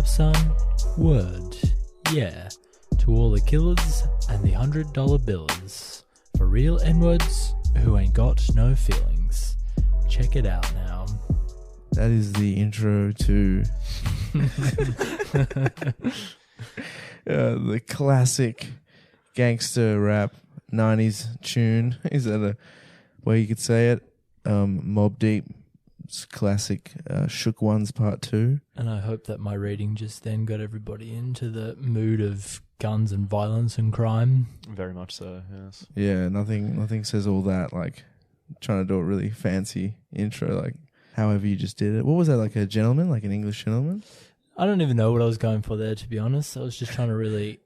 up, son? Word. Yeah. To all the killers and the $100 billers. For real N-words who ain't got no feelings. Check it out now. That is the intro to the classic gangster rap 90s tune. Is that a way you could say it? Mobb Deep's classic Shook Ones Part 2. And I hope that my reading just then got everybody into the mood of guns and violence and crime. Very much so, yes. Yeah, nothing says all that like trying to do a really fancy intro, like however you just did it. What was that, like a gentleman, like an English gentleman? I don't even know what I was going for there, to be honest. I was just trying to really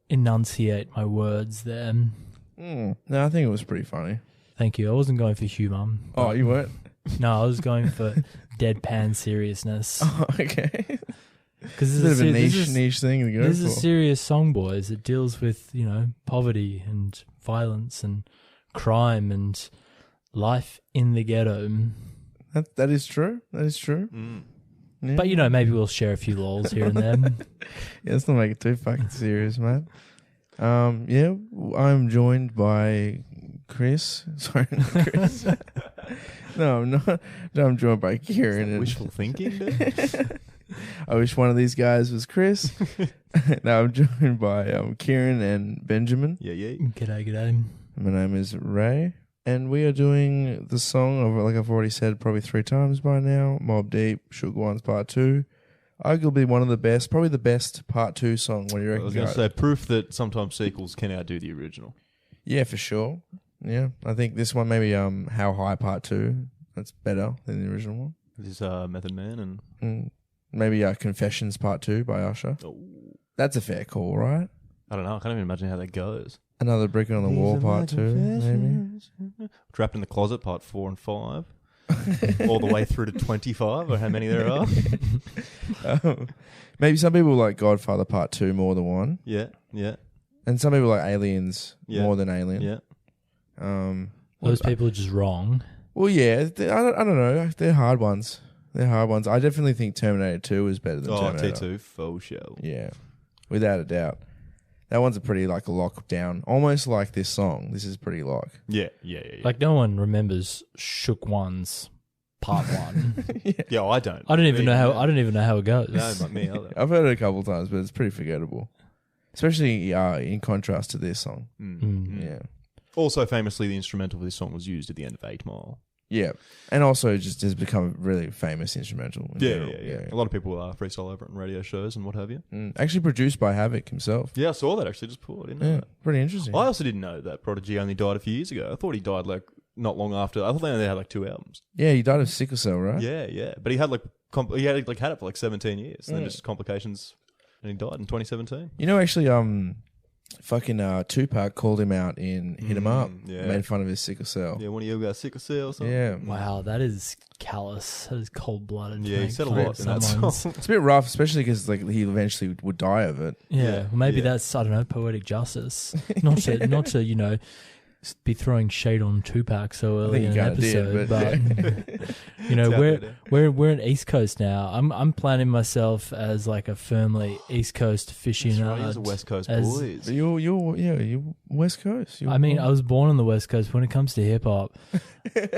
enunciate my words there. No, I think it was pretty funny. Thank you. I wasn't going for humour. Oh, you weren't? No, I was going for deadpan seriousness. Oh, okay. Because It's a bit of a niche thing to go for. This is a serious song, boys. It deals with, poverty and violence and crime and life in the ghetto. That is true. That is true. Mm. Yeah. But, maybe we'll share a few lols here and there. Yeah, let's not make it too fucking serious, man. Yeah, I'm joined by Chris. Sorry, not Chris. No, I'm not. No, I'm joined by Kieran. Wishful thinking, dude? I wish one of these guys was Chris. No, I'm joined by Kieran and Benjamin. Yeah. G'day. My name is Ray. And we are doing the song of, like I've already said probably 3 times by now, Mobb Deep, Shook Ones Part 2. Arguably one of the best, probably the best Part 2 song. What do you reckon, I was going to guys? say, proof that sometimes sequels can outdo the original. Yeah, for sure. Yeah, I think this one maybe How High Part 2. That's better than the original one. This is Method Man and... Maybe Confessions Part 2 by Usher. Oh. That's a fair call, right? I don't know. I can't even imagine how that goes. Another Brick on the Wall Part 2, maybe. Trapped in the Closet Part 4 and 5. All the way through to 25, or how many there are. Maybe some people like Godfather Part 2 more than 1. Yeah. And some people like Aliens more than Alien. Yeah. Those people are just wrong. Well, yeah, I don't know. They're hard ones. I definitely think Terminator 2 is better than Terminator. T2, faux show. Yeah, without a doubt. That one's a pretty like a lockdown, almost like this song. This is pretty lock. Yeah. Like no one remembers Shook Ones Part 1. Yeah, I don't. I don't even know how it goes. No, not me either. I've heard it a couple of times, but it's pretty forgettable, especially in contrast to this song. Yeah. Also, famously, the instrumental for this song was used at the end of 8 Mile. Yeah, and also just has become a really famous instrumental. Yeah. A lot of people freestyle over it on radio shows and what have you. Actually produced by Havoc himself. Yeah, I saw that actually just before. I didn't know that. Pretty interesting. I also didn't know that Prodigy only died a few years ago. I thought he died like not long after. I thought they only had like 2 albums. Yeah, he died of sickle cell, right? Yeah. But he had like had it for like 17 years, and then just complications, and he died in 2017. Actually, fucking Tupac called him out in Hit 'Em Up. Yeah. Made fun of his sickle cell. Yeah, one of you got sickle cell or something. Yeah. Wow, that is callous. That is cold-blooded. Yeah, he said a lot in that song. It's a bit rough, especially because like he eventually would die of it. Yeah, well, maybe that's, I don't know, poetic justice. Not to be throwing shade on Tupac so early in an episode, but we're in East Coast now. I'm planning myself as like a firmly East Coast aficionado. He's a West Coast boys. You're West Coast. I mean, I was born on the West Coast. When it comes to hip hop,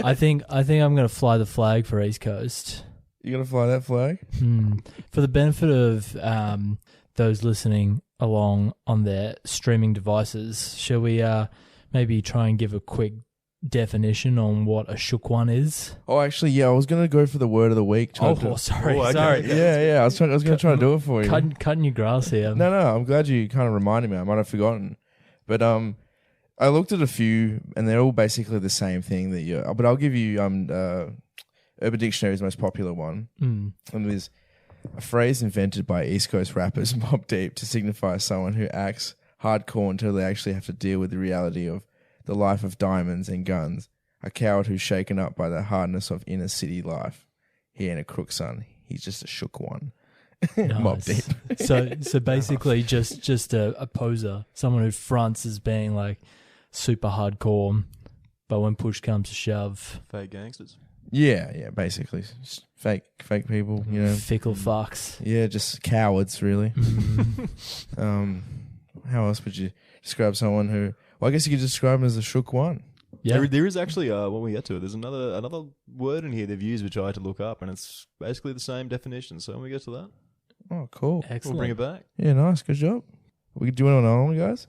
I think I'm going to fly the flag for East Coast. You gonna fly that flag? For the benefit of those listening along on their streaming devices, shall we maybe try and give a quick definition on what a shook one is? Oh, actually, yeah, I was going to go for the word of the week. Sorry. Yeah, I was going to try to do it for you. Cutting your grass here. No, I'm glad you kind of reminded me. I might have forgotten. But I looked at a few, and they're all basically the same thing. But I'll give you Urban Dictionary's most popular one. And there's a phrase invented by East Coast rappers Mobb Deep to signify someone who acts hardcore until they actually have to deal with the reality of the life of diamonds and guns. A coward who's shaken up by the hardness of inner city life. He ain't a crook, son. He's just a shook one. Mobb Deep. So basically just a poser. Someone who fronts as being like super hardcore, but when push comes to shove. Fake gangsters. Yeah, basically. Just fake people, you know. Fickle fucks. Yeah, just cowards, really. Mm. How else would you describe someone who... Well, I guess you could describe them as a shook one. Yeah. There is actually, when we get to it, there's another word in here they've used which I had to look up, and it's basically the same definition. So when we get to that, Oh, cool. Excellent. we'll bring it back. Yeah, nice. Good job. We could do it on our own, guys.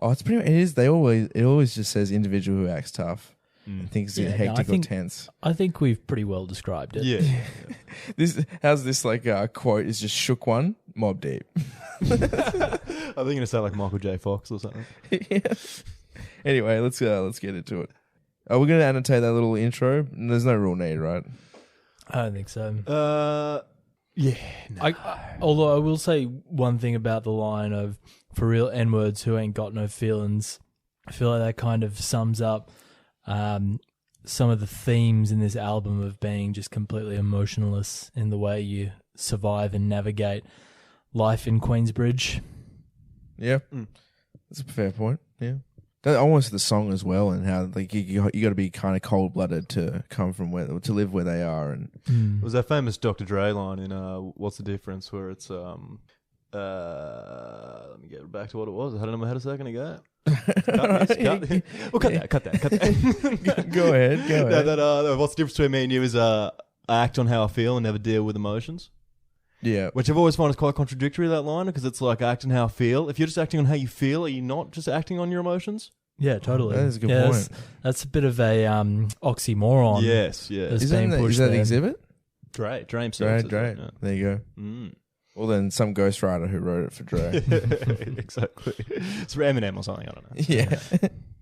Oh, it's pretty much... It is. It always just says individual who acts tough. And thinks Yeah, no, hectic I think- or tense. I think we've pretty well described it. Yeah. How's this like quote is just shook one, Mobb Deep. I think you're gonna say like Michael J. Fox or something. Yeah. Anyway, let's get into it. We're gonna annotate that little intro. There's no real need, right? I don't think so. Yeah. No. Although I will say one thing about the line of "for real N-words who ain't got no feelings," I feel like that kind of sums up some of the themes in this album of being just completely emotionless in the way you survive and navigate life in Queensbridge. Yeah, that's a fair point. Yeah, that, almost the song as well, and how like you got to be kind of cold blooded to come from to live where they are, and It was that famous Dr. Dre line in What's the Difference, where it's let me get back to what it was. I had it in my head a second ago. Cut that. Go ahead. No, what's the difference between me and you is I act on how I feel and never deal with emotions. Yeah, Which I've always found is quite contradictory, that line, because it's like act on how I feel. If you're just acting on how you feel, are you not just acting on your emotions? Yeah, totally. That is a good point. That's a bit of a oxymoron. Yes. That's Is being that pushed the there. exhibit? Dre himself. Dre. says that, yeah. There you go. Mm. Well, then some ghostwriter who wrote it for Dre. Exactly. It's for Eminem or something. I don't know. Yeah.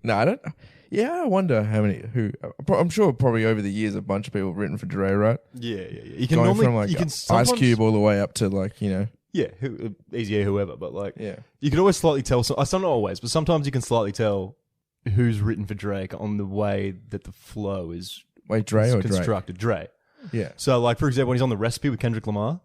No, I don't. Yeah, I wonder how many. Who? I'm sure probably over the years a bunch of people have written for Dre, right? Yeah. You can Going normally from like you can Ice sometimes- Cube all the way up to like Yeah, easier whoever, but like Yeah. you can always slightly tell. Not always, but sometimes you can slightly tell who's written for Drake on the way that the flow is Wait, Dre or Drake? constructed. Dre. Yeah. So, like for example, when he's on the Recipe with Kendrick Lamar,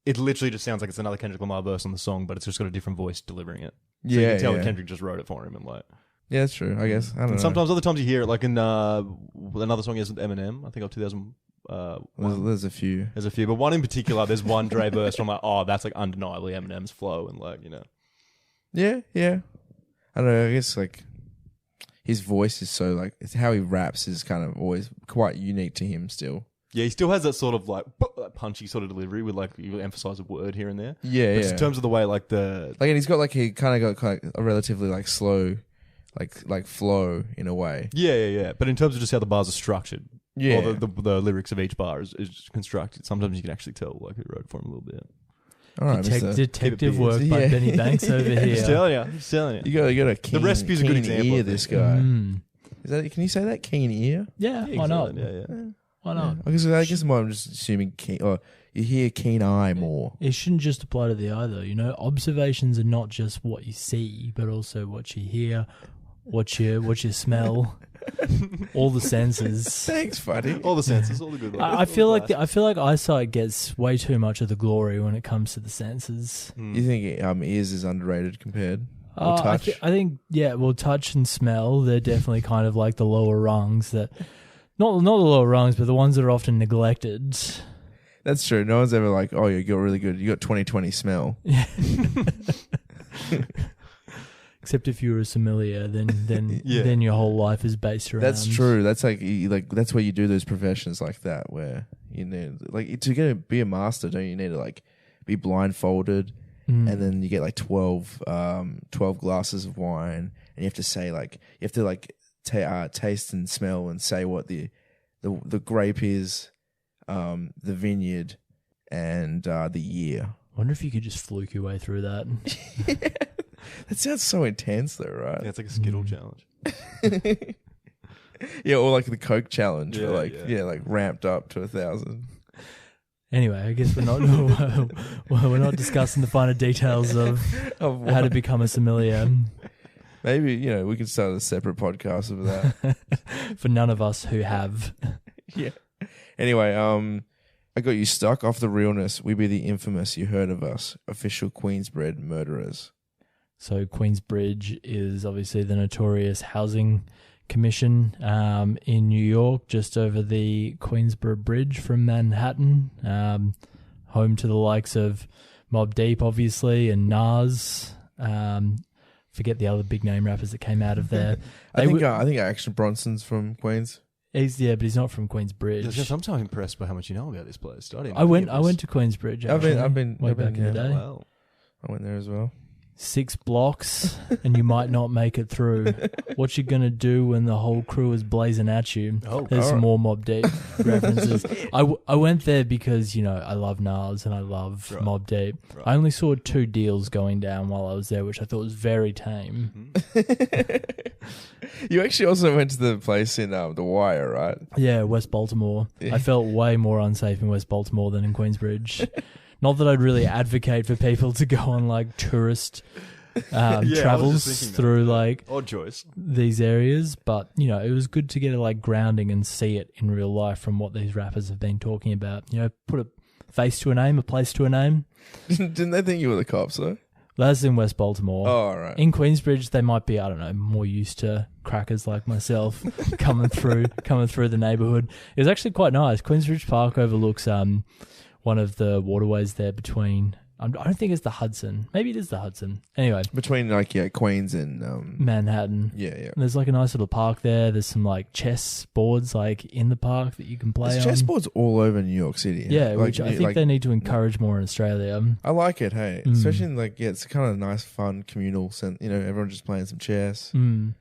it literally just sounds like it's another Kendrick Lamar verse on the song, but it's just got a different voice delivering it. So you Yeah, can tell yeah. that Kendrick just wrote it for him, and like. Yeah, that's true. I guess I don't know. And sometimes, other times you hear it, like in another song he has with Eminem. I think of 2000. There's a few. There's a few, but one in particular. There's one Dre verse where I'm like, oh, that's like undeniably Eminem's flow, and like Yeah. I don't know. I guess like his voice is so like it's how he raps is kind of always quite unique to him still. Yeah, he still has that sort of like punchy sort of delivery with like you emphasize a word here and there. Yeah, But yeah. in terms of the way like the Like, and he's got like he kind of got a relatively like slow, like flow in a way. yeah. But in terms of just how the bars are structured, Yeah. or the lyrics of each bar is constructed. Sometimes you can actually tell like who wrote for him a little bit. All right, Detective Keep it work by Yeah. Benny Banks over Just here. telling you. You got a keen, The recipe's a good keen example, ear. I think. This guy Mm. is that? Can you say that keen ear? Yeah, why not? Yeah. Why not? I guess I'm just assuming keen. Or you hear keen eye more. It shouldn't just apply to the eye, though. You know, observations are not just what you see, but also what you hear, what you smell, all the senses. Thanks, buddy. All the senses, all the good ones. I feel like eyesight gets way too much of the glory when it comes to the senses. You think ears is underrated compared? Or touch? I think well, touch and smell, they're definitely kind of like the lower rungs that. Not the lower rungs, but the ones that are often neglected. That's true. No one's ever like, oh, you got really good. You got 20/20 smell. Except if you're a sommelier, then Yeah. then your whole life is based around. That's true. That's like that's where you do those professions like that, where you need like to be a master. Don't you need to like be blindfolded, and then you get like 12 glasses of wine, and you have to say like taste and smell and say what the grape is, the vineyard, and the year. I wonder if you could just fluke your way through that. That sounds so intense, though, right? Yeah, it's like a Skittle challenge. Yeah, or like the Coke challenge, Yeah, for like ramped up to 1,000. Anyway, I guess we're not discussing the finer details of how to become a sommelier. Maybe we can start a separate podcast of that. For none of us who have. Yeah. Anyway, I got you stuck off the realness. We be the infamous. You heard of us, official Queensbridge murderers. So Queensbridge is obviously the notorious housing commission in New York, just over the Queensbridge Bridge from Manhattan, home to the likes of Mobb Deep, obviously, and Nas. Forget the other big name rappers that came out of there. I think Action Bronson's from Queens. But he's not from Queensbridge. I'm so impressed by how much you know about this place. I went to Queensbridge. Actually, I've been back in the day. Wow. I went there as well. 6 blocks, and you might not make it through. What you gonna do when the whole crew is blazing at you? There's some more Mobb Deep references. I went there because, I love Nas and I love Mobb Deep. Right. I only saw 2 deals going down while I was there, which I thought was very tame. You actually also went to the place in The Wire, right? Yeah, West Baltimore. Yeah. I felt way more unsafe in West Baltimore than in Queensbridge. Not that I'd really advocate for people to go on like tourist travels through like odd choice these areas, but it was good to get a grounding and see it in real life from what these rappers have been talking about. Put a face to a name, a place to a name. Didn't they think you were the cops though? That's in West Baltimore. Oh, all right. In Queensbridge, they might be, I don't know, more used to crackers like myself coming through the neighborhood. It was actually quite nice. Queensbridge Park overlooks one of the waterways there between, I don't think it's the Hudson. Maybe it is the Hudson. Anyway. Between Queens and Manhattan. Yeah. And there's a nice little park there. There's some chess boards in the park that you can play There's on. chess boards all over New York City. Yeah, which I think they need to encourage more in Australia. I like it, hey. Especially in it's kind of nice, fun, communal sense. Everyone just playing some chess. Some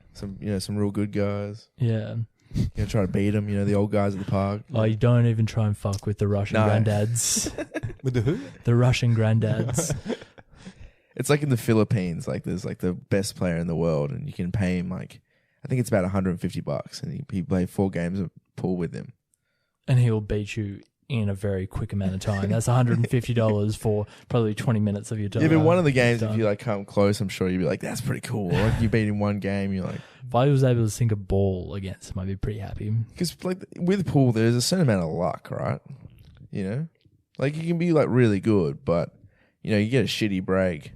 real good guys. Yeah. Try to beat them, the old guys at the park. Oh, you don't even try and fuck with the Russian granddads. With the who? The Russian granddads. It's like in the Philippines, there's the best player in the world, and you can pay him I think it's about $150, and he play 4 games of pool with him. And he'll beat you in a very quick amount of time. That's $150 for probably 20 minutes of your time. Yeah, but one of the games, if you come close, I'm sure you'd be like, that's pretty cool. Or you beat in one game, you're like... If I was able to sink a ball against him, I'd be pretty happy. Because with pool, there's a certain amount of luck, right? You can be really good, but you get a shitty break.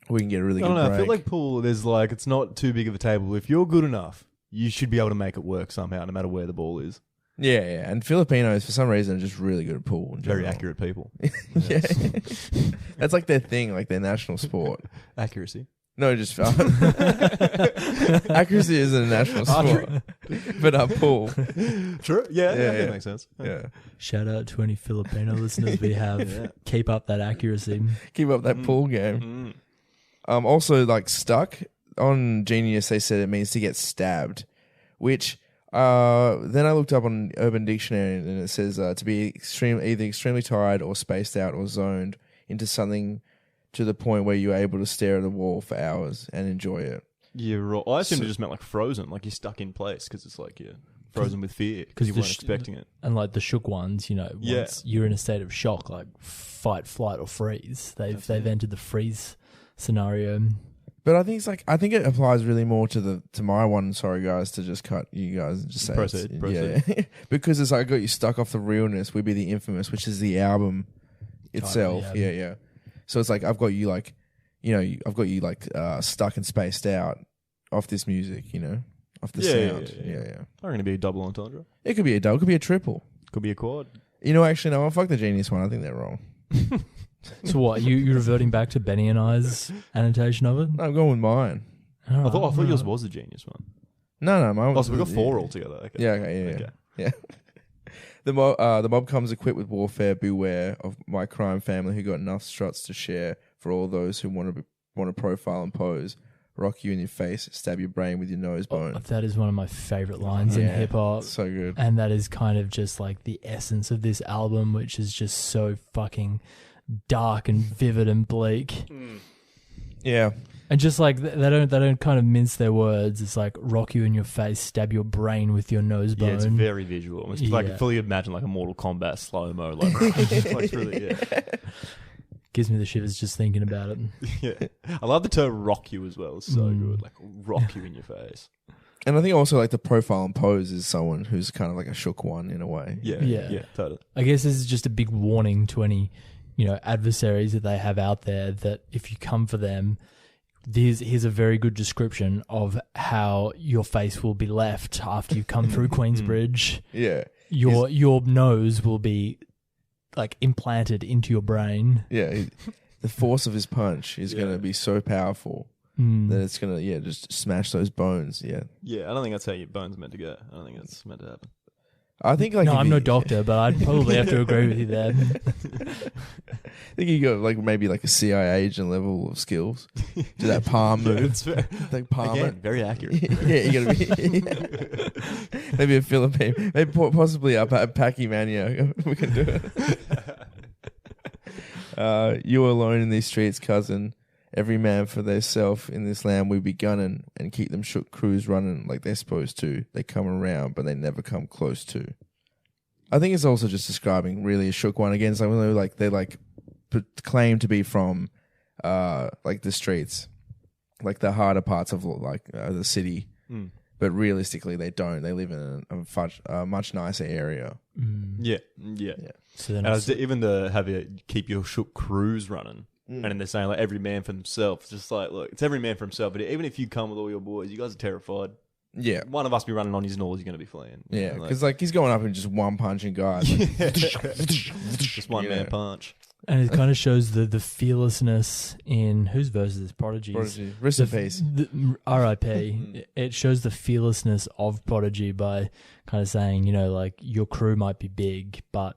We can get a really good break. I feel like pool, there's it's not too big of a table. If you're good enough, you should be able to make it work somehow, no matter where the ball is. Yeah. And Filipinos, for some reason, are just really good at pool. Very accurate people. Yeah. That's their thing, their national sport. Accuracy. No, just accuracy isn't a national sport. But pool. True. Yeah, that makes sense. Yeah. Shout out to any Filipino listeners we have. Yeah. Keep up that accuracy. Keep up that pool game. Also, stuck on Genius, they said it means to get stabbed, which then I looked up on Urban Dictionary and it says to be either extremely tired or spaced out or zoned into something to the point where you're able to stare at a wall for hours and enjoy it. Yeah, right. I assumed it just meant frozen, you're stuck in place because it's frozen with fear because you weren't expecting it. And the shook ones, once you're in a state of shock, fight, flight, or freeze. They've entered the freeze scenario. But I think I think it applies really more to my one. Sorry guys to just cut you guys and just say proceed. Yeah. Because it's got you stuck off the realness. Would be the infamous, which is the album itself. Yeah. So it's I've got you I've got you stuck and spaced out off this music, off the sound. Yeah. I'm going to be a double entendre. It could be a double, could be a triple, could be a quad. Actually no, I'll fuck the Genius one. I think they're wrong. So what? You reverting back to Benny and I's annotation of it? No, I'm going with mine. I thought yours was the Genius one. No, mine. Oh, so we got 4 altogether. Okay. Yeah. Okay. Yeah. The mob comes equipped with warfare. Beware of my crime family who got enough struts to share for all those who want to profile and pose, rock you in your face, stab your brain with your nose bone. That is one of my favorite lines in hip hop. So good. And that is kind of just the essence of this album, which is just so fucking dark and vivid and bleak. Yeah. And just they don't kind of mince their words. It's rock you in your face, stab your brain with your nose bone. Yeah, it's very visual. It's fully imagine a Mortal Kombat slow-mo. Really, Gives me the shivers just thinking about it. Yeah. I love the term rock you as well. It's so good. Rock you in your face. And I think also the profile and pose is someone who's kind of a shook one in a way. Yeah, totally. I guess this is just a big warning to any, adversaries that they have out there that if you come for them, here's a very good description of how your face will be left after you come through Queensbridge. Yeah. Your nose will be like implanted into your brain. Yeah. The force of his punch is going to be so powerful that it's going to, just smash those bones. Yeah. Yeah, I don't think that's how your bones are meant to go. I don't think that's meant to happen. I think like no, I'm no doctor, but I'd probably have to agree with you there. I think you got like maybe like a CIA agent level of skills. Do that palm move. Like palm Again, it. very accurate. Yeah, you gotta be maybe a Philippine, maybe possibly a Paki Mania. We can do it. You alone in these streets, cousin. Every man for theirself in this land we be gunning and keep them shook crews running like they're supposed to. They come around, but they never come close to. I think it's also just describing really a shook one again. Someone like they like claim to be from like the streets, like the harder parts of like the city, but realistically they don't. They live in a much nicer area. Yeah. So then Even to have you keep your shook crews running. And then they're saying like every man for themselves. Just like, look, it's every man for himself. But even if you come with all your boys, you guys are terrified. Yeah, one of us be running on his nose, you're going to be fleeing. Yeah, because like he's going up and just one punching guys, just one man punch. And it kind of shows the fearlessness in whose verse is this? Prodigy's. Rest in peace. R.I.P. It shows the fearlessness of Prodigy by kind of saying, like your crew might be big, but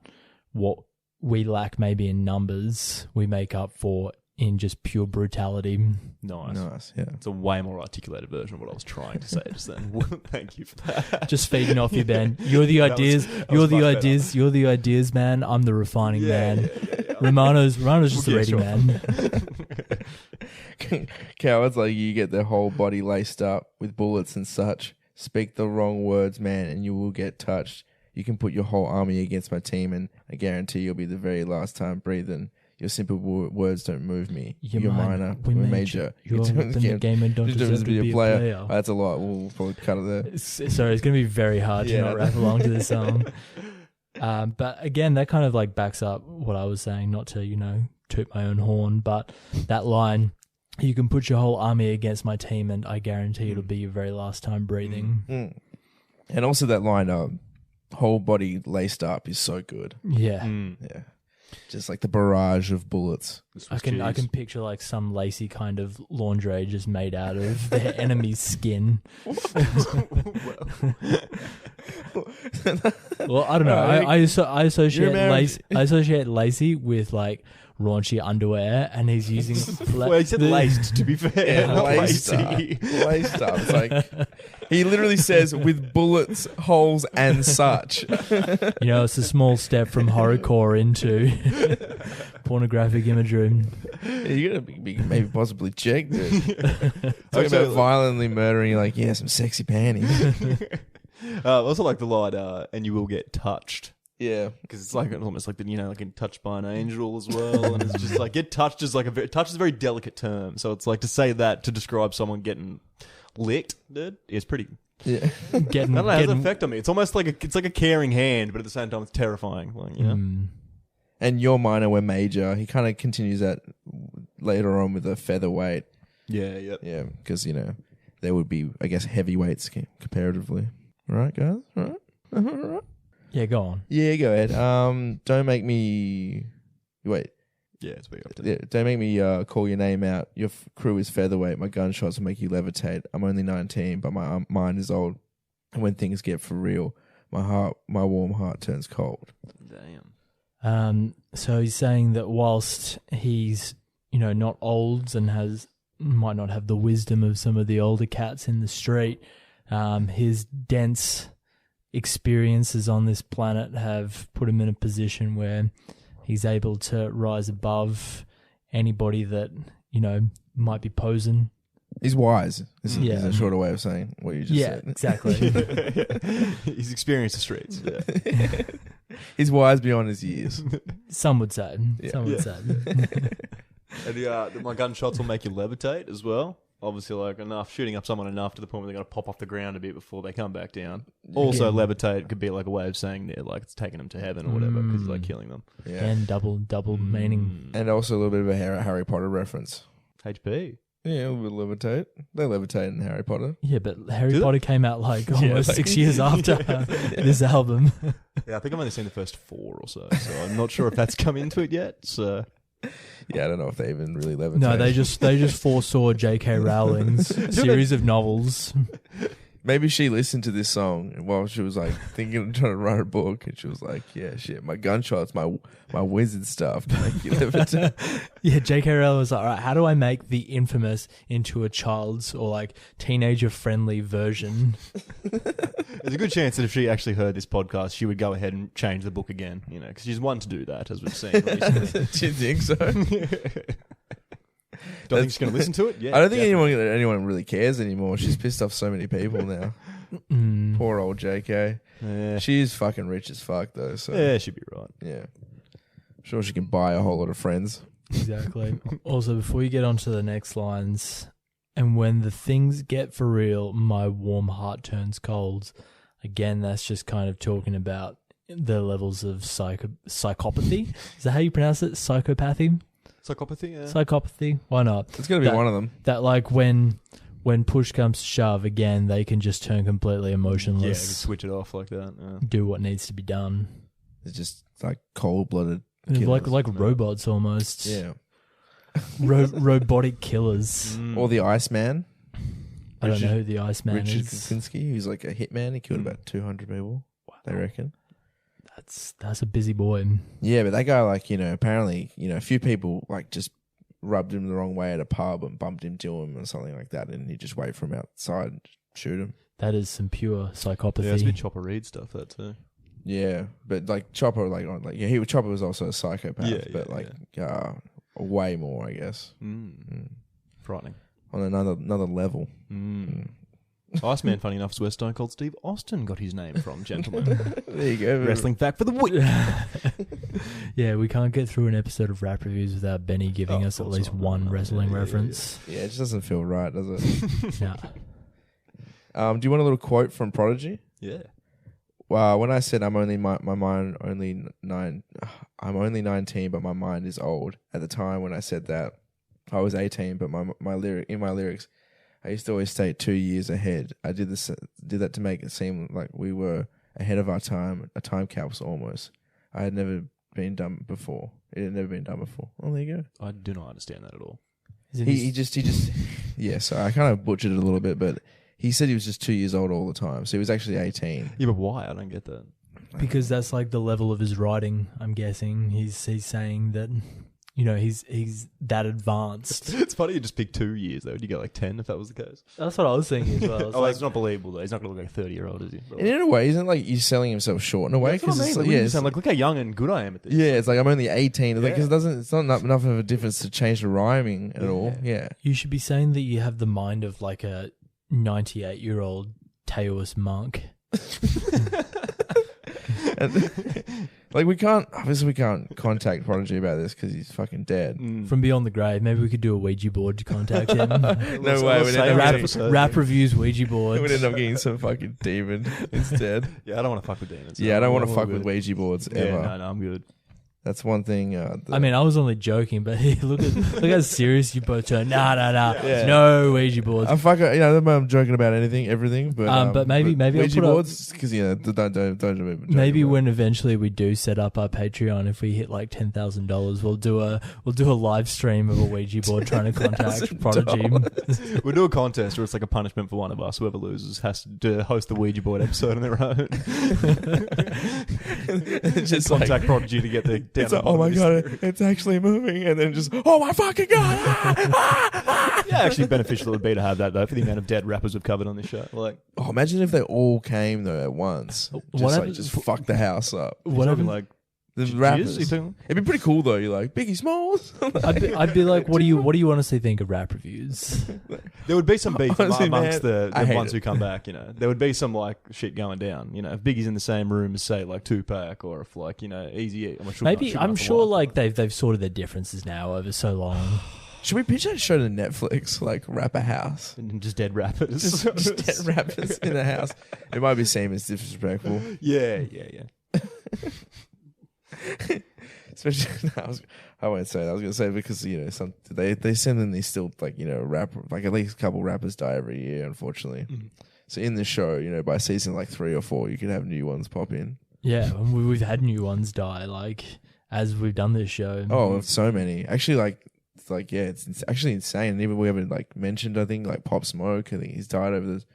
what we lack maybe in numbers, we make up for in just pure brutality. Nice. Yeah. It's a way more articulated version of what I was trying to say just then. Thank you for that. Just feeding off you, Ben. You're the ideas. You're the ideas, man. I'm the refining man. Yeah. Romano's just the ready man. Cowards like you get their whole body laced up with bullets and such. Speak the wrong words, man, and you will get touched. You can put your whole army against my team, and I guarantee you'll be the very last time breathing. Your simple words don't move me. You're minor. We're major. You're in the game and don't deserve to be a player. That's a lot. We'll probably cut it there. Sorry, it's going to be very hard to not rap along to this song. But again, that kind of like backs up what I was saying, not to, toot my own horn, but that line, you can put your whole army against my team and I guarantee it'll be your very last time breathing. And also that line, whole body laced up is so good. Yeah. Yeah. Just like the barrage of bullets. I can picture like some lacy kind of lingerie just made out of their enemy's skin. Well, I don't know. I associate lacy with like raunchy underwear, and he's using. Well, he said laced, to be fair. Yeah, laced up. It's like he literally says with bullets, holes, and such. It's a small step from horrorcore into pornographic imagery. You gotta be maybe possibly checked, dude. Talking about violently murdering, you're like, some sexy panties. Also like the line, and you will get touched. Yeah, because it's like almost like like getting touched by an angel as well, and it's just like get touched is like touch is a very delicate term. So it's like to say that to describe someone getting licked, dude, is pretty. Yeah, I don't know, it has an effect on me. It's almost like a caring hand, but at the same time, it's terrifying. Like, And you're minor, we're major. He kind of continues that later on with a featherweight. Yeah, because there would be, I guess, heavyweights comparatively. Right, guys? Right. Yeah, go on. Yeah, go ahead. Don't make me... Wait. Yeah, it's big. Yeah, don't make me call your name out. Your crew is featherweight. My gunshots will make you levitate. I'm only 19, but my mind is old. And when things get for real, my warm heart turns cold. Damn. So he's saying that whilst he's, not old and might not have the wisdom of some of the older cats in the street, his dense experiences on this planet have put him in a position where he's able to rise above anybody that, might be posing. He's wise. Is a shorter way of saying what you just said. Yeah, exactly. He's experienced the streets. Yeah. He's wise beyond his years. Some would say. Some would say. And my gunshots will make you levitate as well. Obviously, like shooting up someone enough to the point where they're going to pop off the ground a bit before they come back down. Also, levitate could be like a way of saying they're like it's taking them to heaven or whatever because it's like killing them. Yeah. And double meaning. And also a little bit of a Harry Potter reference. HP. Yeah, we'll levitate. They levitate in Harry Potter. Yeah, but Harry Do they? Potter came out like almost 6 years after this album. Yeah, I think I've only seen the first 4 or so I'm not sure if that's come into it yet. So Yeah, I don't know if they even really levitate. No, they just foresaw J.K. Rowling's series of novels. Maybe she listened to this song while she was like thinking of trying to write a book, and she was like, "Yeah, shit, my gunshots, my wizard stuff to make you levitate." Yeah, J.K. Rowling was like, all right, how do I make the infamous into a child's or like teenager-friendly version? there's a good chance that if she actually heard this podcast, she would go ahead and change the book again, because she's one to do that, as we've seen recently. Do you think so? Do I think she's going to listen to it? Yeah. I don't think anyone really cares anymore. She's pissed off so many people now. Poor old JK. Yeah. She is fucking rich as fuck though. So Yeah, she'd be right. yeah. Sure, she can buy a whole lot of friends. Exactly. Also, before you get on to the next lines, and when the things get for real, my warm heart turns cold. Again, that's just kind of talking about the levels of psychopathy. Is that how you pronounce it? Psychopathy? Psychopathy, yeah. Psychopathy? Why not? It's gonna be one of them. That like when push comes to shove, again, they can just turn completely Yeah, you can emotionless. switch it off like that. Yeah. Do what needs to be done. It's just like cold-blooded Like killers. robots almost. Yeah. Robotic killers. Or the Iceman, I don't know who the Iceman Richard is. Kaczynski. He's like a hitman. He killed about 200 people. They reckon. That's a busy boy. Yeah, but that guy, like, apparently, a few people like just rubbed him the wrong way at a pub and bumped into him or something like that, and he just wait for him outside and shoot him. That is some pure psychopathy. Yeah, it's a bit Chopper Reed stuff, that too. Yeah, but like Chopper, Chopper was also a psychopath, Yeah, but yeah, way more, I guess, Frightening. on another level. Iceman, funny enough, is where Stone Cold Steve Austin got his name from, gentlemen. There you go. Wrestling fact for the week. Yeah, we can't get through an episode of Rap Reviews without Benny giving us at least one wrestling reference. Yeah, it just doesn't feel right, does it? Nah. Do you want a little quote from Prodigy? Yeah. When I said I'm only 19, but my mind is old. At the time when I said that, I was 18, but my lyrics, I used to always state 2 years ahead. I did that to make it seem like we were ahead of our time, a time capsule almost. I had never been done before. It had never been done before. Oh, there you go. I do not understand that at all. He just yeah. So I kind of butchered it a little bit, but he said he was just 2 years old all the time. So he was actually 18. Yeah, but why? I don't get that. Because that's like the level of his writing, I'm guessing. He's saying that, he's that advanced. It's funny you just pick 2 years, though. You go like 10 if that was the case. That's what I was thinking as well. It's not believable, though. He's not going to look like a 30-year-old, is he? But And in a way, isn't it like he's selling himself short in a way? That's what I mean. It's Like, like, you sound like, look how young and good I am at this. yeah, it's like I'm only 18. It's like, 'cause Yeah. it's not enough of a difference to change the rhyming at all. Yeah. You should be saying that you have the mind of like a 98-year-old Taoist monk. Like we can't contact Prodigy about this because he's fucking dead. From beyond the grave. Maybe we could do a Ouija board to contact him. No way. We'd end up Rap reviews Ouija board. we'd end up getting some fucking demon instead. Yeah, I don't want to fuck with demons. Yeah, I don't want to I'm fuck good. with Ouija boards Yeah, ever. no, I'm good. That's one thing. I mean, I was only joking, but look how serious you both turned. Nah. Yeah. No Ouija boards. I'm joking about everything, but maybe I'll Ouija put up- boards because don't Maybe when eventually we do set up our Patreon, if we hit like $10,000, we'll do a live stream of a Ouija board trying to contact Prodigy. We'll do a contest where it's like a punishment for one of us. Whoever loses has to host the Ouija board episode on their own. just Contact like, Prodigy to get the down. it's like, oh my god, it's actually moving, and then just oh my fucking god. Yeah, actually beneficial it would be to have that though for the amount of dead rappers we've covered on this show. Like, Oh, imagine if they all came though at once. Just fuck the house up. Whatever. like The Jizz, rappers. you think? It'd be pretty cool though. You're like Biggie Smalls. I'd be like, what do you honestly think of rap reviews? There would be some beef Honestly, amongst man, I the hate ones it. who come back. There would be some like shit going down. If Biggie's in the same room as say like Tupac, or if like Easy. I'm sure like they've sorted their differences now over so long. Should we pitch that show to Netflix? Like Rapper House. and just dead rappers. Just dead rappers in the house. It might be seen as disrespectful. Yeah. Especially, I won't say that. I was going to say because they send in these still at least a couple rappers die every year, unfortunately. Mm-hmm. So in the show, by season like 3 or 4, you could have new ones pop in. Yeah, and we've had new ones die as we've done this show. Oh, so many. Actually, it's actually insane. And even we haven't mentioned, I think Pop Smoke. I think he's died over this.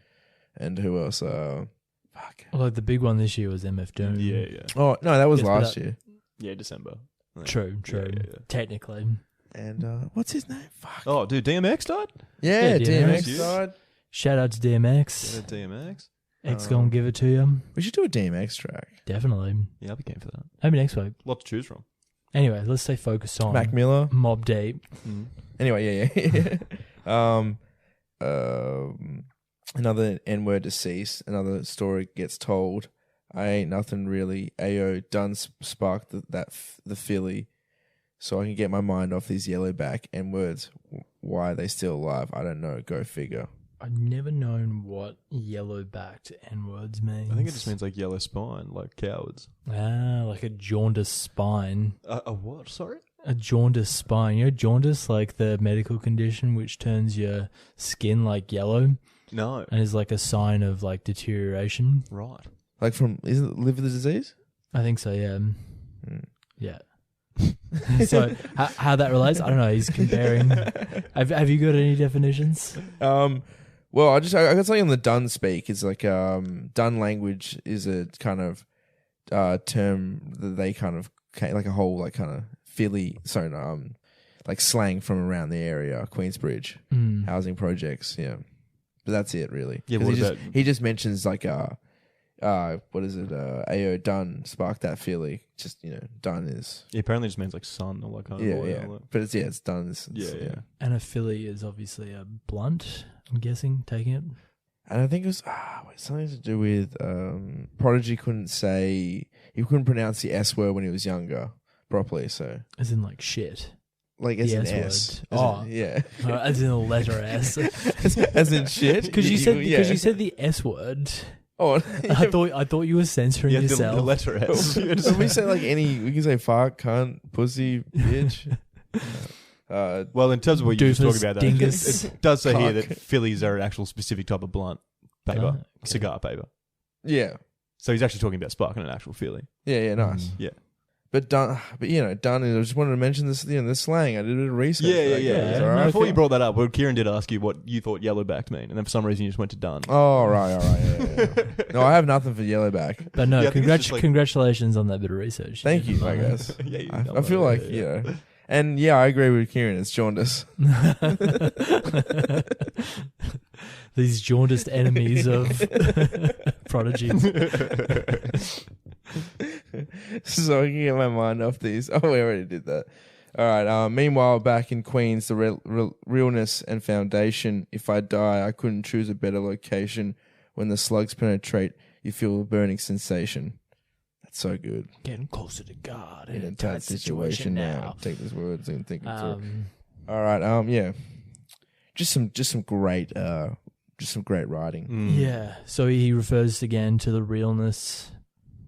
And who else? Fuck. Well, the big one this year was MF Doom. Yeah. Oh no, that was Yes, last year. Yeah, December. True. Yeah. Technically. And what's his name? Fuck. Oh, dude, DMX died? Yeah, DMX. DMX died. Shout out to DMX. Yeah, DMX. X gonna give it to you. We should do a DMX track. Definitely. Yeah, I'll be game for that. Maybe next week. Lot to choose from. Anyway, let's stay focused on Mac Miller. Mobb Deep. Mm. Anyway, yeah. Another N-word deceased. Another story gets told. I ain't nothing really. Ayo done sparked the Philly, so I can get my mind off these yellowback N-words. Why are they still alive? I don't know. Go figure. I've never known what yellow-backed N-words means. I think it just means yellow spine, like cowards. Ah, like a jaundiced spine. A what? Sorry? A jaundiced spine. You know jaundice, like the medical condition which turns your skin yellow No. and is a sign of deterioration. Right. Isn't it liver disease? I think so, yeah. Yeah. So how that relates, I don't know. He's comparing. Have you got any definitions? Well, I got something on the Dun speak. It's Dun language is a kind of term that they kind of a whole kind of Philly, slang from around the area, Queensbridge, housing projects. Yeah, but that's it really. Yeah, he just mentions what is it? Ayo Dun sparked that Philly. Just Dun is apparently it just means sun or kind of yeah. But it's Dun. Yeah. And a Philly is obviously a blunt. I'm guessing taking it. And I think it was something to do with Prodigy couldn't pronounce the S word when he was younger properly. So as in shit. As the an S S. word. Yeah. As in the letter S. as in shit. Because you said the S word. Oh, I thought you were censoring yourself. The letter S. So we say we can say fuck, cunt, pussy, bitch. Well, in terms of what you were just talking about, dingus. it does say here that Phillies are an actual specific type of blunt paper, okay. cigar paper. Yeah. So he's actually talking about sparking an actual Philly. Yeah, nice. Yeah. But Dun, I just wanted to mention this, this slang. I did a bit of research. Yeah. All right, before you brought that up, Kieran did ask you what you thought yellowbacked mean, and then for some reason you just went to Dun. Oh, right, all right. Yeah. No, I have nothing for yellowback. But no, Yeah, congratulations on that bit of research. Thank you, I guess. Yeah, I feel and I agree with Kieran. It's jaundice. These jaundiced enemies of Prodigy. So I can get my mind off these. Oh, we already did that. All right. Meanwhile, back in Queens, the realness and foundation. If I die, I couldn't choose a better location. When the slugs penetrate, you feel a burning sensation. That's so good. Getting closer to God In a tight situation now. Take these words and think it through. All right. Yeah. Just some great writing. Yeah. So he refers again to the realness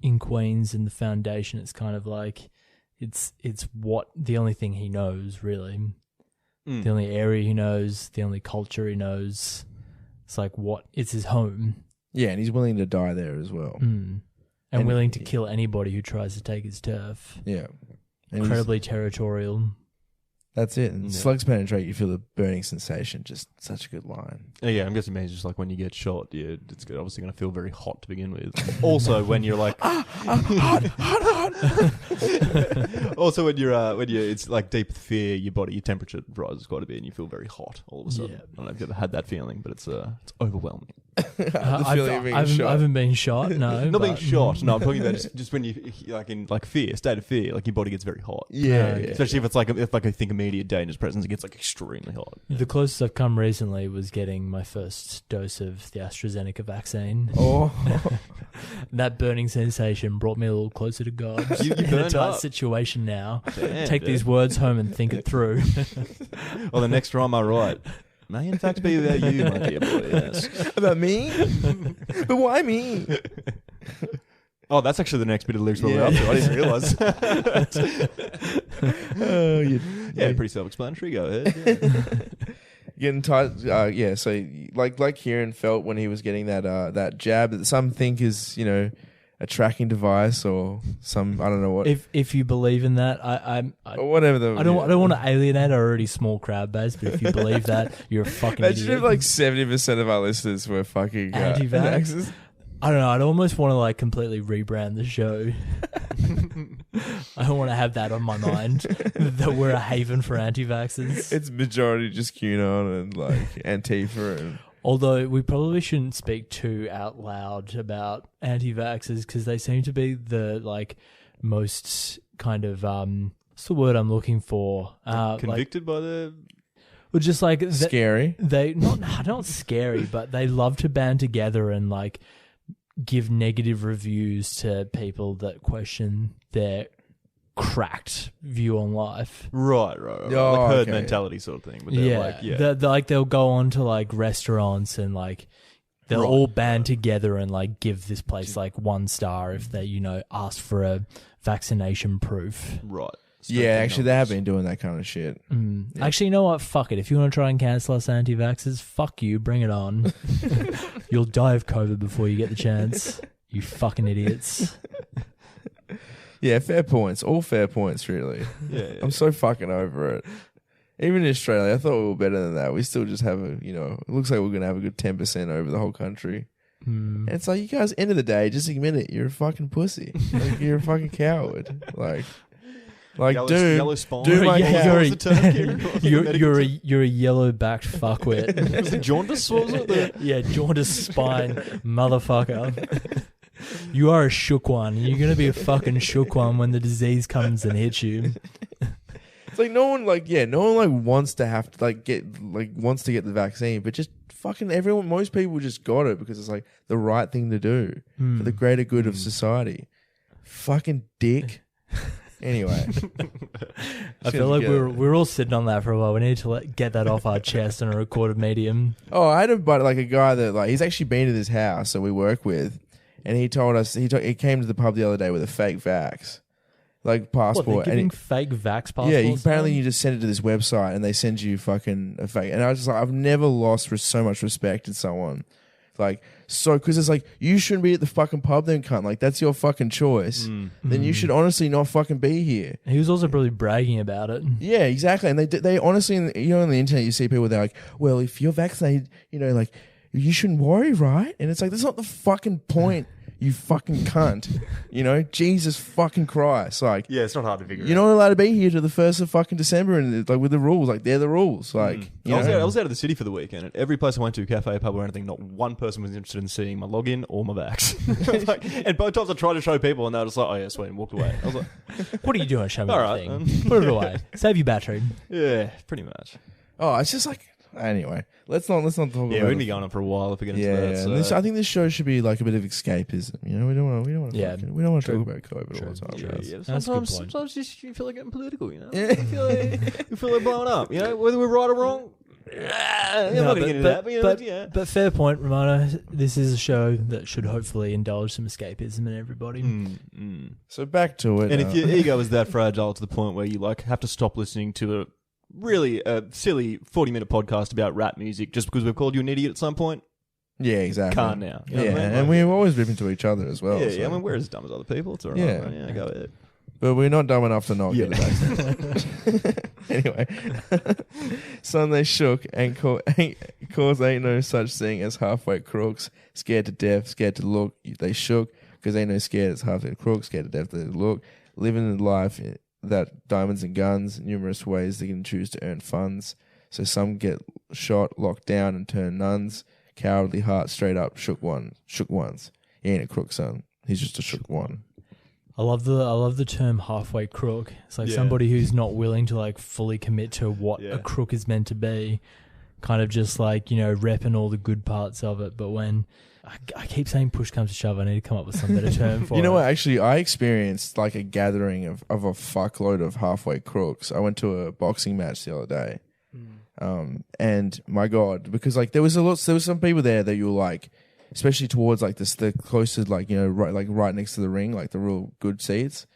in Queens and the foundation. It's kind of it's what the only thing he knows really, the only area he knows, the only culture he knows. It's it's his home. Yeah, and he's willing to die there as well. And willing to kill anybody who tries to take his turf. Yeah. Incredibly territorial. That's it. And slugs penetrate, you feel the burning sensation. Just such a good line. Yeah, I'm guessing it means just when you get shot, it's obviously going to feel very hot to begin with. Also, when you're hot. Also, when it's deep with fear, your temperature rises quite a bit, and you feel very hot all of a sudden. Yeah. I don't know if you've ever had that feeling, but it's overwhelming. I haven't been shot. No, not being shot. No, I'm talking about just when you in fear, state of fear, your body gets very hot. Yeah, especially if it's if I think immediate danger's presence, it gets extremely hot. The closest I've come recently was getting my first dose of the AstraZeneca vaccine. Oh, that burning sensation brought me a little closer to God. You in a burned tight up. situation now. Damn, Take these words home and think it through. Well, the next rhyme I write may in fact be about you, my dear boy. Yes. about me? But why me? Oh, that's actually the next bit of lyrics we're up to. I didn't realise. Pretty self-explanatory. Go ahead. Getting tight. So like Kieran felt when he was getting that jab that some think is, a tracking device or some, I don't know what. If you believe in that, or whatever. I don't want to alienate our already small crowd base, but if you believe that, you're a fucking Imagine idiot. if like 70% of our listeners were fucking anti-vax. I don't know. I'd almost want to like completely rebrand the show. I don't want to have that on my mind that we're a haven for anti-vaxxers. It's majority just QAnon and like Antifa and. Although we probably shouldn't speak too out loud about anti-vaxxers because they seem to be the like most kind of what's the word I'm looking for? Convicted by the. Well, just like scary. They not scary, but they love to band together and like give negative reviews to people that question their cracked view on life. Right. Oh, like herd okay. mentality sort of thing. But they're They'll go on to like restaurants and like they'll all band together and like give this place like 1 star if they, ask for a vaccination proof. Right. Actually, they have been doing that kind of shit. Yeah. Actually, you know what? Fuck it. If you want to try and cancel us anti-vaxxers, fuck you. Bring it on. You'll die of COVID before you get the chance. You fucking idiots. Yeah, fair points. All fair points, really. Yeah. I'm so fucking over it. Even in Australia, I thought we were better than that. We still just have it looks like we're going to have a good 10% over the whole country. And it's like, you guys, end of the day, just admit it. You're a fucking pussy. Like, you're a fucking coward. Yellow spine. Dude, you're a yellow-backed fuckwit. Was it jaundice? What was it? Yeah, jaundice spine, motherfucker. You are a shook one. You're gonna be a fucking shook one when the disease comes and hits you. It's like no one wants to have to wants to get the vaccine, but just fucking everyone. Most people just got it because it's like the right thing to do for the greater good of society. Fucking dick. Anyway, I feel like we're all sitting on that for a while. We need to get that off our chest on a recorded medium. Oh, I had a guy that he's actually been to this house that we work with, and he told us he came to the pub the other day with a fake vax, passport. What, they're giving fake vax passports? Yeah, apparently you just send it to this website and they send you fucking a fake. And I was just like, I've never lost so much respect in someone. Because it's like, you shouldn't be at the fucking pub then, cunt. Like, that's your fucking choice. Then you should honestly not fucking be here. He was also probably bragging about it. Yeah, exactly. And they honestly, on the internet, you see people, they're like, well, if you're vaccinated, you shouldn't worry, right? And it's like, that's not the fucking point, you fucking cunt. Jesus fucking Christ. Like, yeah, it's not hard to figure out. You're not allowed to be here to the 1st of fucking December, and with the rules, they're the rules. I was out of the city for the weekend, and every place I went to, cafe, pub, or anything, not one person was interested in seeing my login or my vax. And both times I tried to show people, and they were just like, "Oh yeah, sweet," and walked away. I was like, "What are you doing? Show me all the right, thing. Put it away. Save your battery." Yeah, pretty much. Oh, it's just like. Anyway, let's not talk about it. Yeah, we're gonna be going on for a while if we get into that. I think this show should be like a bit of escapism. We don't want to talk about COVID all the time. Sometimes you feel like getting political. You feel like blowing up. Whether we're right or wrong. I'm not gonna get into that. But fair point, Romano. This is a show that should hopefully indulge some escapism in everybody. So back to it. And if your ego is that fragile to the point where you have to stop listening to a really silly 40-minute podcast about rap music just because we've called you an idiot at some point. Yeah, exactly. Can't now. You know what I mean? And we always rip into each other as well. Yeah, I mean, we're as dumb as other people. It's all right. Yeah, go ahead. But we're not dumb enough to not get the vaccine. Anyway. Sunday shook and cause ain't no such thing as halfway crooks. Scared to death, scared to look. They shook because ain't no scared as halfway crooks. Scared to death, they look. Living the life that diamonds and guns, numerous ways they can choose to earn funds. So some get shot, locked down, and turn nuns. Cowardly heart, straight up, shook ones. He ain't a crook, son. He's just a shook one. I love the term halfway crook. It's like somebody who's not willing to fully commit to what a crook is meant to be. Kind of just repping all the good parts of it. But when I keep saying push comes to shove, I need to come up with some better term for it. You know what? Actually, I experienced a gathering of a fuckload of halfway crooks. I went to a boxing match the other day. And my God, because there was some people there that you were like, especially towards like the closest, like, you know, right next to the ring, like the real good seats.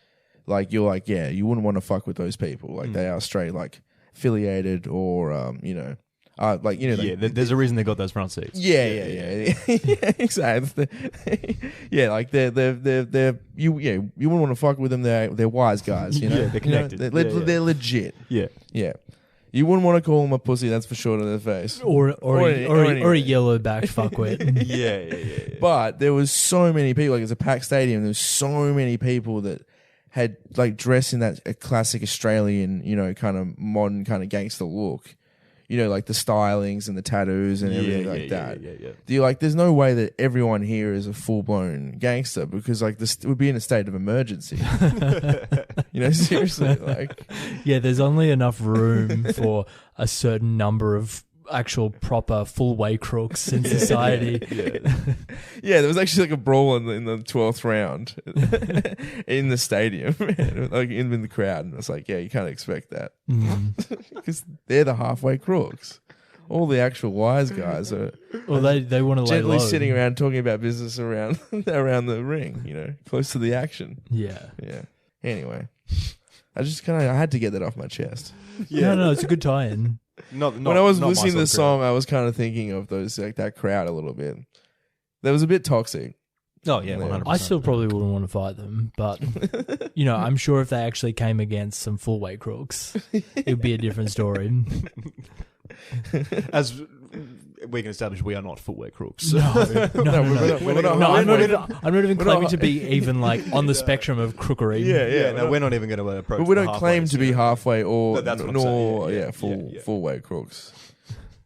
Like, you're like, yeah, you wouldn't want to fuck with those people. Like, they are straight like affiliated or you know. Like, you know, yeah, there's a reason they got those front seats. Yeah, exactly. Yeah, like they're you wouldn't want to fuck with them. They're wise guys, you know. Yeah, they're connected. You know, they're legit. Yeah. You wouldn't want to call them a pussy, that's for sure, to their face. Or a yellow backed fuckwit. Yeah. But there was so many people. Like, it's a packed stadium. There was so many people that had like dressed in that classic Australian, you know, kind of modern kind of gangster look. You know, like the stylings and the tattoos and everything like that. Yeah. Do you like? There's no way that everyone here is a full blown gangster, because like this would be in a state of emergency. You know, seriously, like. Yeah, there's only enough room for a certain number of actual proper full way crooks in society. Yeah, there was actually like a brawl in the 12th round in the stadium, like in the crowd, and it's like, yeah, you can't expect that because they're the halfway crooks. All the actual wise guys are. Well, they want to lay gently low. sitting around talking about business around the ring, you know, close to the action. Yeah. Anyway, I had to get that off my chest. Yeah. No, it's a good tie-in. When I was listening to the song, I was kind of thinking of those, like, that crowd a little bit. That was a bit toxic. Oh yeah, 100%. I still probably wouldn't want to fight them, but you know, I'm sure if they actually came against some full weight crooks, it'd be a different story. As we can establish, we are not footwear crooks. No. I'm not even claiming not- to be even like on the spectrum of crookery. No, we're not even going to approach. But we the don't claim to be halfway or No, that's what I'm saying. full weight crooks.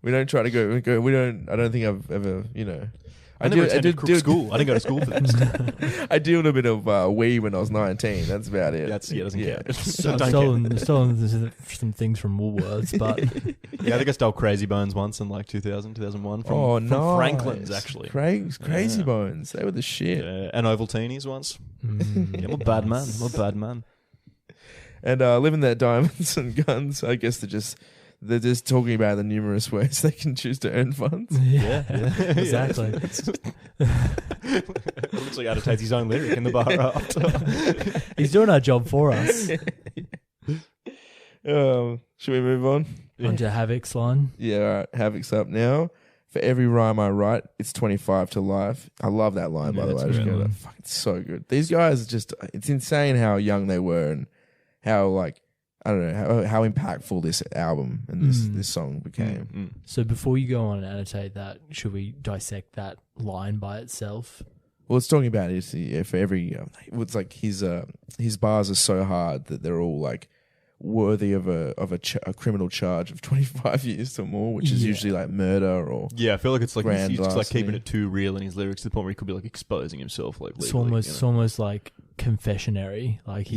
We don't try to go. We don't. I don't think I've ever. You know. I never attended crook school. I didn't go to school for this. I dealt a bit of weed when I was 19. That's about it. Doesn't count. I've stolen some things from Woolworths, but I think I stole Crazy Bones once in like 2000, 2001 from nice. Franklin's, actually. Crazy Bones. They were the shit. And Ovaltinis once. I'm a bad man. And living their diamonds and guns, I guess they're just talking about the numerous ways they can choose to earn funds. Yeah, exactly. Literally annotates his own lyric in the bar after. He's doing our job for us. Should we move on? Onto Havoc's line. Yeah, all right. Havoc's up now. For every rhyme I write, it's 25 to life. I love that line, by the way. It's so good. These guys it's insane how young they were and how, like, I don't know, how impactful this album and this song became. So before you go on and annotate that, should we dissect that line by itself? Well, it's talking about for every, it's like his bars are so hard that they're all like worthy of a criminal charge of 25 years or more, which is usually like murder or I feel like it's like he's just like keeping larceny. it too real in his lyrics to the point where he could be like exposing himself like legally, It's almost like confessionary. Like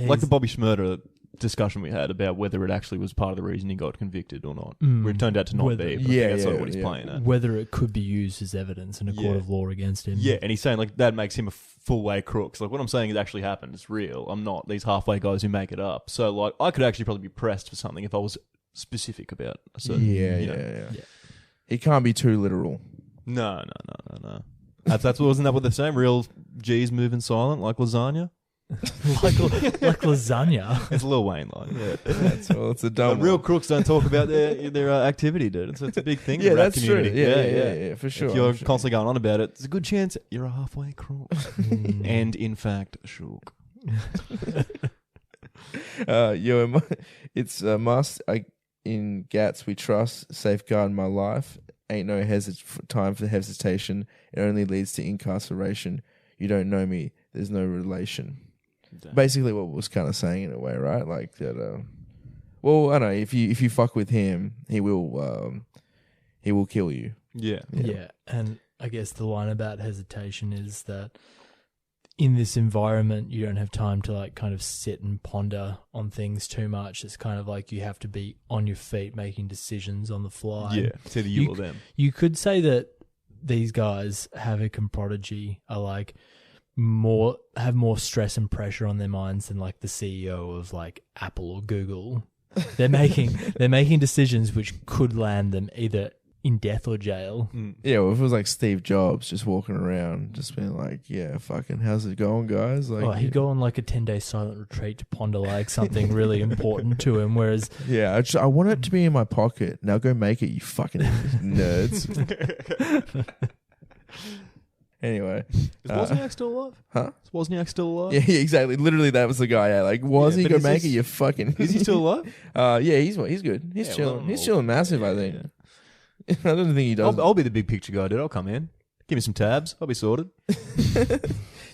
like the Bobby Schmurder discussion we had about whether it actually was part of the reason he got convicted or not. Where it turned out to not be. But I think that's sort of what he's playing at. Whether it could be used as evidence in a court of law against him. Yeah, and he's saying like that makes him a full way crook. So like what I'm saying has actually happened. It's real. I'm not these halfway guys who make it up. So like I could actually probably be pressed for something if I was specific about a certain. Yeah. He can't be too literal. No. That's wasn't that what they're saying? Real G's moving silent like lasagna. like lasagna. It's a Lil Wayne line. Yeah, it's a dumb. Real crooks don't talk about their activity, dude. It's a big thing. Yeah, in the rap that's community. true. Yeah, for sure. If you're constantly going on about it, there's a good chance you're a halfway crook, and in fact, shook. It's a must. In Gats we trust, safeguard my life. Ain't no time for hesitation. It only leads to incarceration. You don't know me. There's no relation. Damn. Basically, what was kind of saying in a way, right? Like that. Well, I don't know. If you fuck with him, he will kill you. Yeah. And I guess the line about hesitation is that in this environment, you don't have time to like kind of sit and ponder on things too much. It's kind of like you have to be on your feet, making decisions on the fly. Yeah, it's either you or them. You could say that these guys, Havoc and Prodigy, are like have more stress and pressure on their minds than like the CEO of like Apple or Google. They're making decisions which could land them either in death or jail. Yeah, well, if it was like Steve Jobs just walking around, just being like, yeah, fucking, how's it going, guys? Like, He'd go on like a 10-day silent retreat to ponder like something really important to him. Whereas, yeah, I want it to be in my pocket. Now go make it, you fucking nerds. Anyway. Is Wozniak still alive? Huh? Is Wozniak still alive? Yeah, exactly. Literally, that was the guy. Yeah, like, was he but go is make it? this- You fucking. Is he still alive? Yeah, he's good. He's Yeah, chilling. well, He's chilling massive. I think. I don't think he does. I'll be the big picture guy, dude. I'll come in. Give me some tabs. I'll be sorted.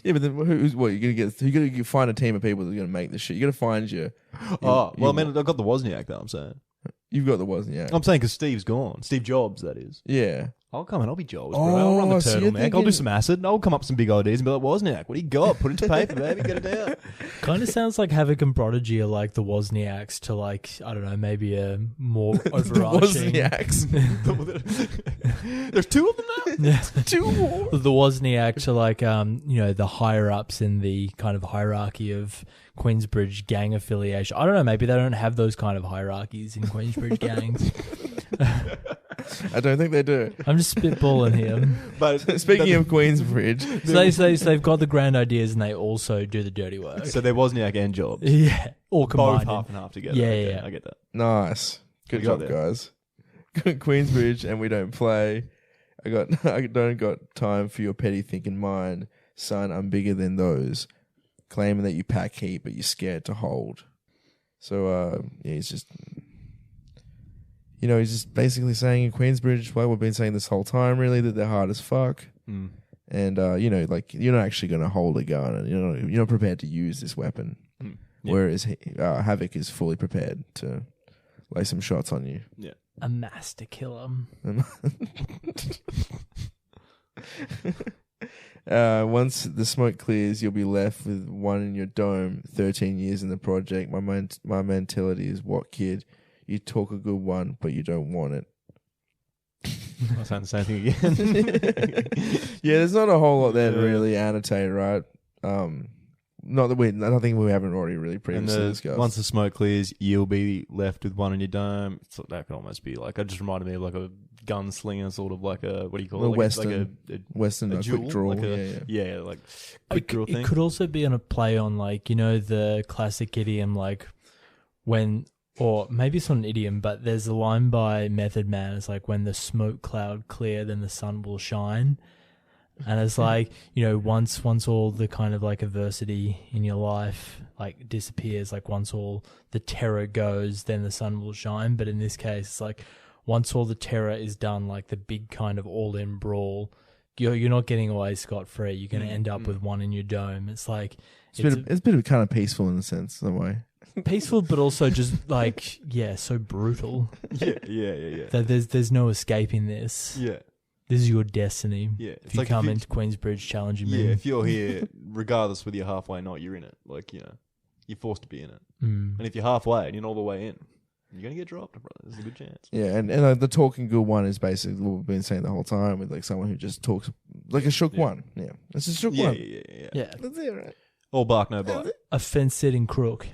Yeah, but then who's what? You're gonna get? You gotta find a team of people that are gonna make this shit. You gotta find your. Well, I mean, I got the Wozniak though. I'm saying. You've got the Wozniak. I'm saying because Steve's gone. Steve Jobs, that is. Yeah. I'll come in. I'll be Jobs, bro. I'll run the so you're turtleneck. I'll do thinking- some acid. I'll come up with some big ideas and be like, Wozniak, what do you got? Put it to paper, baby. Get it down. kind of sounds like Havoc and Prodigy are like the Wozniaks to like, I don't know, maybe a more overarching. Wozniaks. There's two of them now? Yeah. Two more. The Wozniak to like, the higher ups in the kind of hierarchy of Queensbridge gang affiliation. I don't know, maybe they don't have those kind of hierarchies in Queensbridge gangs. I don't think they do. I'm just spitballing here. But Speaking of Queensbridge, So they've got the grand ideas and they also do the dirty work. So they're Wozniak and Jobs. Yeah, all Both combined. half and half together. Yeah, Okay, yeah. I get that. nice. Good We got job, there. guys. Queensbridge, and we don't play. I don't got time for your petty thinking mind, son. I'm bigger than those. Claiming that you pack heat, but you're scared to hold. So yeah, he's just. He's just basically saying in Queensbridge, like we've been saying this whole time, really, that they're hard as fuck. Mm. And, like, you're not actually going to hold a gun and you're not prepared to use this weapon. Mm. Yeah. Whereas Havoc is fully prepared to lay some shots on you. Yeah. A master killer. Once the smoke clears, you'll be left with one in your dome. 13 years in the project. My mentality is, what, kid? You talk a good one, but you don't want it. I'm saying the same thing again. Yeah, there's not a whole lot there to Yeah. really annotate, right? Not that I think we haven't already really And previously discussed. once the smoke clears, you'll be left with one in your dome. So that could almost be like, it just reminded me of like a gunslinger, sort of like a, what do you call A it? Like Western- a Western a quick duel, draw. like Yeah. like quick draw It thing. could also be on a play on like, the classic idiom like when, or maybe it's not an idiom, but there's a line by Method Man. It's like, when the smoke cloud clear, then the sun will shine. And it's like, once all the kind of like adversity in your life like disappears, like once all the terror goes, then the sun will shine. But in this case, it's like once all the terror is done, like the big kind of all-in brawl, you're not getting away scot-free. You're going to end up with one in your dome. It's like It's a bit of kind of peaceful in a sense, in a way. peaceful, but also just like, so brutal Yeah. that there's no escaping this. Yeah. This is your destiny. Yeah. If you come into Queensbridge challenging me. Yeah, if you're here, regardless whether you're halfway or not, you're in it. Like, you're forced to be in it. Mm. And if you're halfway and you're not all the way in, you're going to get dropped, brother. There's a good chance. Yeah, and the talking good one is basically what we've been saying the whole time, with like someone who just talks like a shook one. Yeah, it's a shook Yeah, one. yeah. Yeah. That's it, right? All bark, no bite. A fence-sitting crook.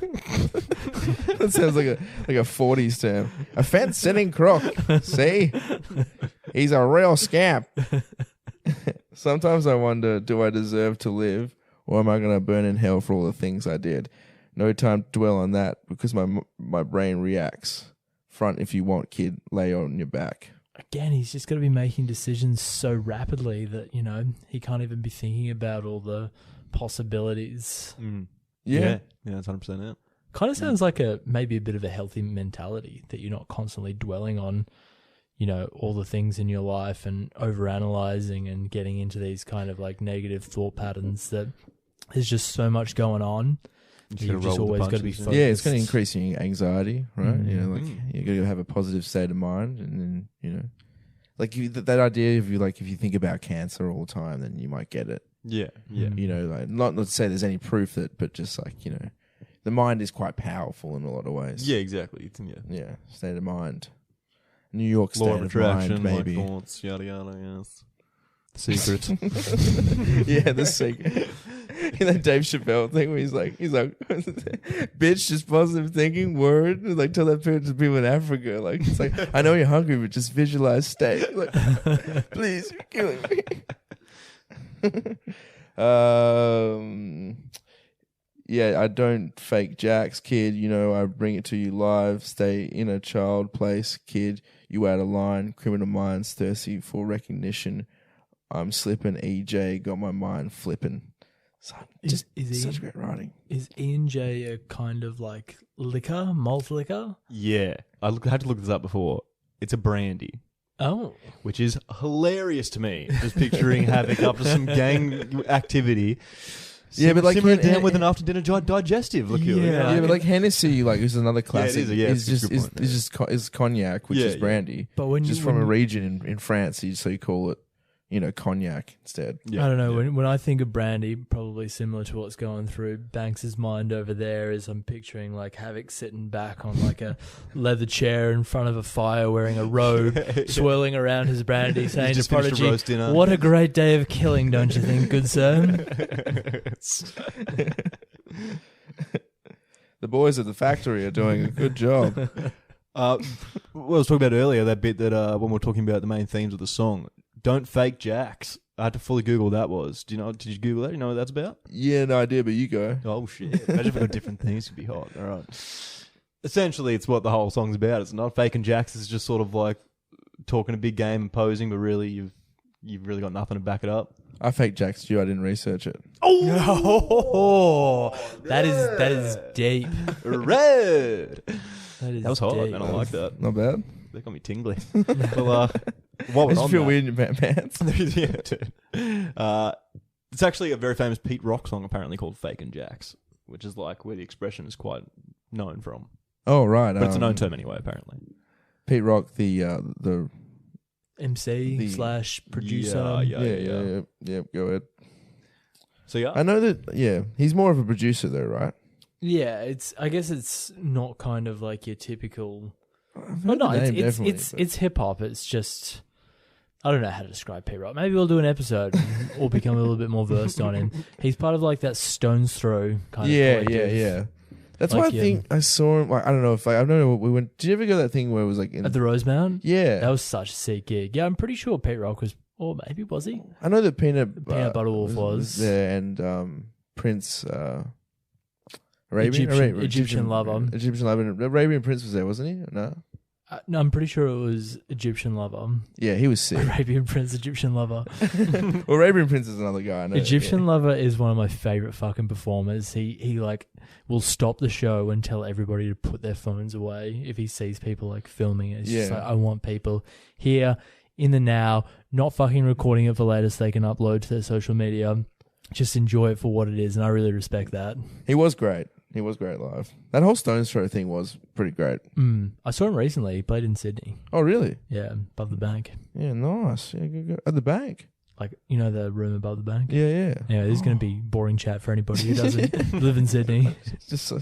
That sounds like a 40s term. A fence-sitting crook. See? He's a real scamp. Sometimes I wonder, do I deserve to live, or am I going to burn in hell for all the things I did? No time to dwell on that, because my brain reacts. Front if you want, kid. Lay on your back. Again, he's just got to be making decisions so rapidly that, he can't even be thinking about all the possibilities. Mm. Yeah. Yeah, that's 100% it. Kind of sounds like maybe a bit of a healthy mentality, that you're not constantly dwelling on, all the things in your life and overanalyzing and getting into these kind of like negative thought patterns, that there's just so much going on. You've just always got to be focused. Yeah, it's going to increase your anxiety, right? Mm. You got to have a positive state of mind, and then like that idea of if you think about cancer all the time, then you might get it. Yeah, yeah. Like not to say there's any proof that, but just like the mind is quite powerful in a lot of ways. Yeah, exactly. Yeah, state of mind. New York Law state of of attraction, mind, maybe. like thoughts, yada yada, yes. The secret. Yeah, the secret. in that Dave Chappelle thing where he's like, bitch, just positive thinking, word. Like, tell that to people in Africa. Like, it's like, I know you're hungry, but just visualize steak. Like, please, you're killing me. Yeah, I don't fake jacks, kid. You know, I bring it to you live. Stay in a child place, kid. You out of line. Criminal minds thirsty for recognition. I'm slipping. EJ got my mind flipping. Son, just such great writing. Is E&J a kind of like liquor, malt liquor? Yeah, I had to look this up before. It's a brandy. Oh. Which is hilarious to me. Just picturing Havoc after some gang activity. Yeah, but like simmering down with an after dinner digestive liquor. Yeah, but like Hennessy, like is another classic. Yeah, it is. Is cognac, which is brandy. But when just from a region in France, so you call it, you know, cognac instead. Yeah, I don't know. Yeah. When I think of brandy, probably similar to what's going through Banks's mind over there, is I'm picturing like Havoc sitting back on like a leather chair in front of a fire, wearing a robe, swirling around his brandy, saying to Prodigy, "What a great day of killing, don't you think, good sir?" The boys at the factory are doing a good job. What I was talking about earlier, that bit that when we were talking about the main themes of the song. Don't fake jacks. I had to fully Google what that was. Did you Google that? You know what that's about? Yeah, no idea, but you go. Oh, shit. Imagine if we got different things. It'd be hot. All right. Essentially, it's what the whole song's about. It's not faking jacks. It's just sort of like talking a big game and posing, but really you've really got nothing to back it up. I faked jacks, Stu. I didn't research it. Oh, that is deep. Red. That was hot, deep. man. I like that. Not bad. They got me tingly. Well, what was I just feel weird in your pants. Yeah, dude. It's actually a very famous Pete Rock song, apparently called "Fakin' Jacks," which is like where the expression is quite known from. Oh right, but it's a known term anyway. Apparently, Pete Rock, the MC / producer. Yeah. Go ahead. So yeah, I know that. Yeah, he's more of a producer though, right? Yeah, I guess it's not kind of like your typical. Well, no, it's hip hop. It's just I don't know how to describe Pete Rock. Maybe we'll do an episode or become a little bit more versed on him. He's part of like that stone's throw kind of collective. Yeah. That's like, why I think I saw him. Like, I don't know if I don't know. We went. Did you ever go to that thing where it was like at the Rosemount? Yeah, that was such a sick gig. Yeah, I'm pretty sure Pete Rock was, or maybe was he? I know that Peanut Butterwolf was there, and Prince. Egyptian Lover. Arabian Prince was there, wasn't he? No. No, I'm pretty sure it was Egyptian Lover. Yeah, he was sick. Arabian Prince, Egyptian Lover. Well, Arabian Prince is another guy. I know Egyptian Lover is one of my favorite fucking performers. He like will stop the show and tell everybody to put their phones away if he sees people like filming it. It's just like, I want people here in the now, not fucking recording it for later so they can upload to their social media. Just enjoy it for what it is, and I really respect that. He was great. He was great live. That whole Stones Throw thing was pretty great. I saw him recently. He played in Sydney. Oh, really? Yeah, above the bank. Yeah, nice. Yeah, good. At the bank? Like, you know the room above the bank? Yeah. Anyway, this is going to be boring chat for anybody who doesn't live in Sydney. Just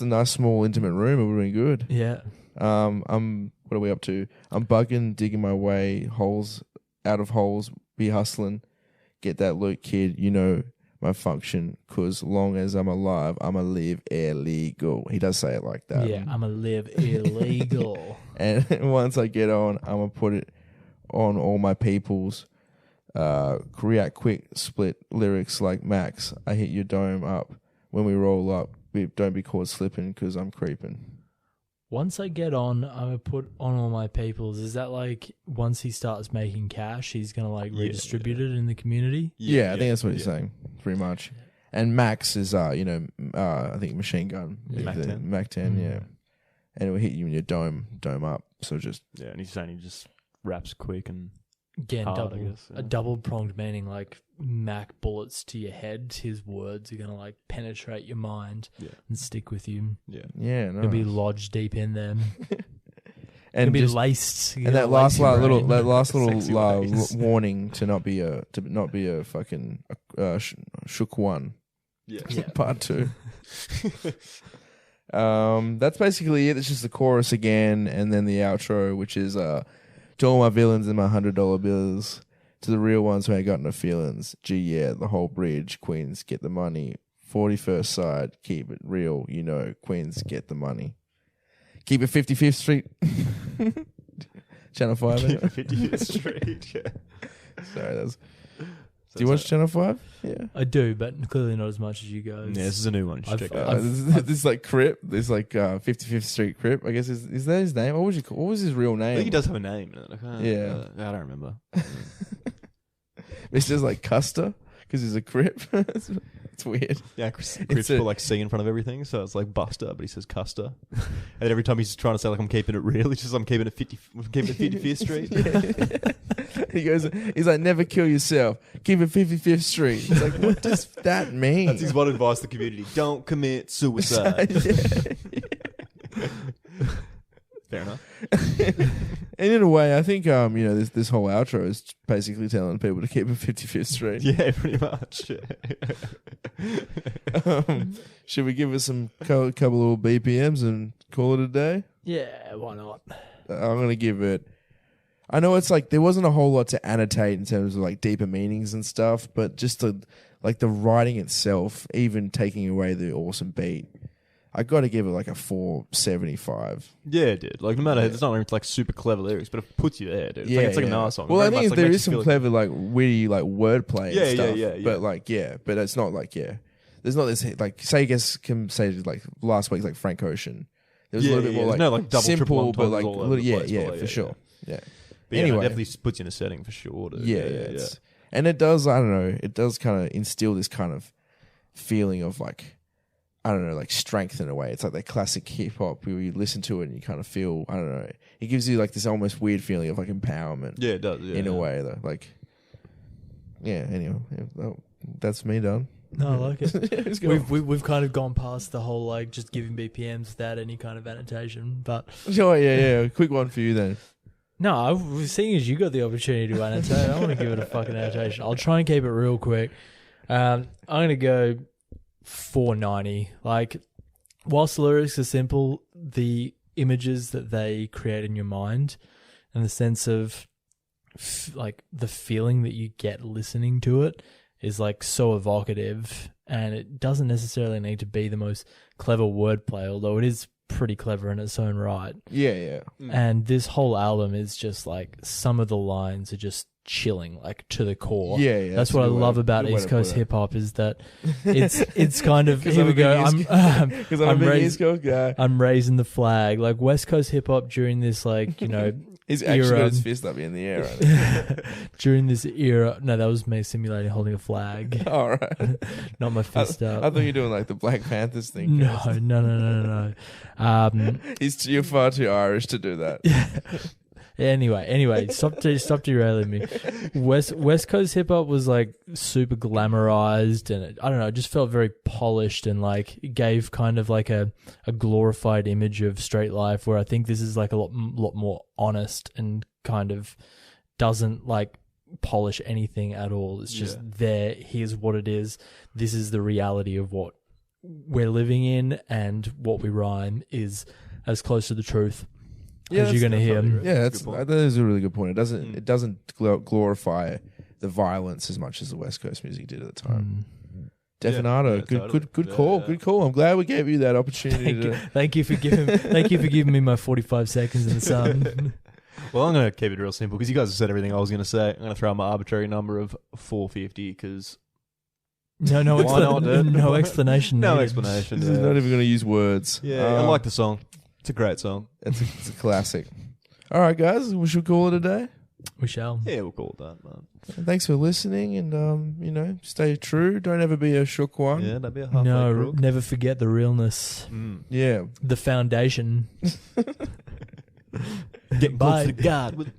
a nice, small, intimate room. It would have been good. Yeah. What are we up to? I'm bugging, digging my way, out of holes, be hustling. Get that loot, kid. You know my function, cause long as I'm alive, I'ma live illegal. He does say it like that. Yeah, I'ma live illegal. And once I get on, I'ma put it on all my peoples. React quick, split lyrics like Max. I hit your dome up when we roll up. Don't be caught slipping, cause I'm creeping. Once I get on, I'm going to put on all my peoples. Is that like once he starts making cash, he's going to like redistribute it in the community? Yeah, I think that's what he's saying, pretty much. And Max is, I think Machine Gun. Mac 10, yeah. And it will hit you in your dome up. So just... Yeah, and he's saying he just raps quick and again, hard, I guess. Yeah. A double-pronged meaning, like Mac bullets to your head. His words are going to like penetrate your mind and stick with you. Yeah, no. You'll be lodged deep in them. And be laced. And that last little warning to not be a fucking shook one. Yeah. Part 2. That's basically it. It's just the chorus again, and then the outro, which is to all my villains and my $100 bills, To the real ones who ain't got no feelings. Gee, yeah, the whole bridge. Queens, get the money. 41st side, keep it real. You know, Queens, get the money. Keep it 55th Street. Channel 5. Keep it 55th Street. Yeah. Sorry, that's... Do you watch Channel 5? Yeah. I do, but clearly not as much as you guys. Yeah, this is a new one. You should check it out. This is like Crip. This like 55th Street Crip. I guess is that his name? What was his real name? I think he does have a name. I don't remember. It's just like Custer because he's a Crip. It's weird. Yeah, Chris put like C in front of everything, so it's like Buster, but he says Custer. And every time he's trying to say like I'm keeping it real, he's just I'm keeping it 55th Street. He's like, never kill yourself. Keep it 55th Street. It's like, what does that mean? That's his one advice to the community: don't commit suicide. Fair enough. And in a way, I think this whole outro is basically telling people to keep it 55th Street. Yeah, pretty much. Should we give it some couple of little BPMs and call it a day? Yeah, why not? I'm gonna give it. I know it's like there wasn't a whole lot to annotate in terms of like deeper meanings and stuff, but just the writing itself, even taking away the awesome beat, I got to give it like a 4.75. Yeah, dude. Like no matter, it's not like super clever lyrics, but it puts you there, dude. It's like a nice song. Well, I think there is some like clever like witty like wordplay and stuff. Yeah. But it's not like there's not this like say like last week's like Frank Ocean. There was a little bit more like no like double simple, triple but like for sure. Yeah. But anyway, it definitely puts you in a setting for sure. Dude. Yeah. And it does. I don't know. It does kind of instill this kind of feeling of like, I don't know, like strength in a way. It's like that classic hip hop where you listen to it and you kind of feel, I don't know, it gives you like this almost weird feeling of like empowerment. Yeah, it does. Yeah, in a way though. Like, yeah, anyway, that's me done. No, I like it. We've kind of gone past the whole like just giving BPMs without any kind of annotation, but sure, yeah. Quick one for you then. No, seeing as you got the opportunity to annotate, I want to give it a fucking annotation. I'll try and keep it real quick. I'm going to go 4.90. Like, whilst the lyrics are simple, the images that they create in your mind and the sense of like the feeling that you get listening to it is like so evocative, and it doesn't necessarily need to be the most clever wordplay, although it is pretty clever in its own right. Yeah. And this whole album is just like some of the lines are just chilling, like to the core. Yeah. That's what I love about East Coast hip hop is that it's kind of here we go. Because I'm a big East Coast guy. I'm raising the flag. Like West Coast hip hop during this like He's actually got his fist up in the air. Right? During this era, no, that was me simulating holding a flag. All right, not my fist up. I thought you were doing like the Black Panthers thing. No. You're far too Irish to do that. Anyway, stop derailing me. West Coast hip hop was like super glamorized, and I don't know, it just felt very polished and like it gave kind of like a glorified image of straight life. Where I think this is like a lot more honest and kind of doesn't like polish anything at all. It's just there. Here's what it is. This is the reality of what we're living in, and what we rhyme is as close to the truth. As you're going to hear. Yeah, that is a really good point. It doesn't glorify the violence as much as the West Coast music did at the time. Definato, good call, good call. I'm glad we gave you that opportunity. Thank you for giving me my 45 seconds in the sun. Well, I'm going to keep it real simple because you guys have said everything I was going to say. I'm going to throw out my arbitrary number of 450 because. No explanation. No explanation. This is not even going to use words. Yeah, I like the song. It's a great song. It's a classic. All right, guys, we should call it a day. We shall. Yeah, we'll call it that, man. Thanks for listening, and stay true. Don't ever be a shook one. Yeah, don't be a halfway crook. Never forget the realness. Yeah, the foundation. Getting close to God with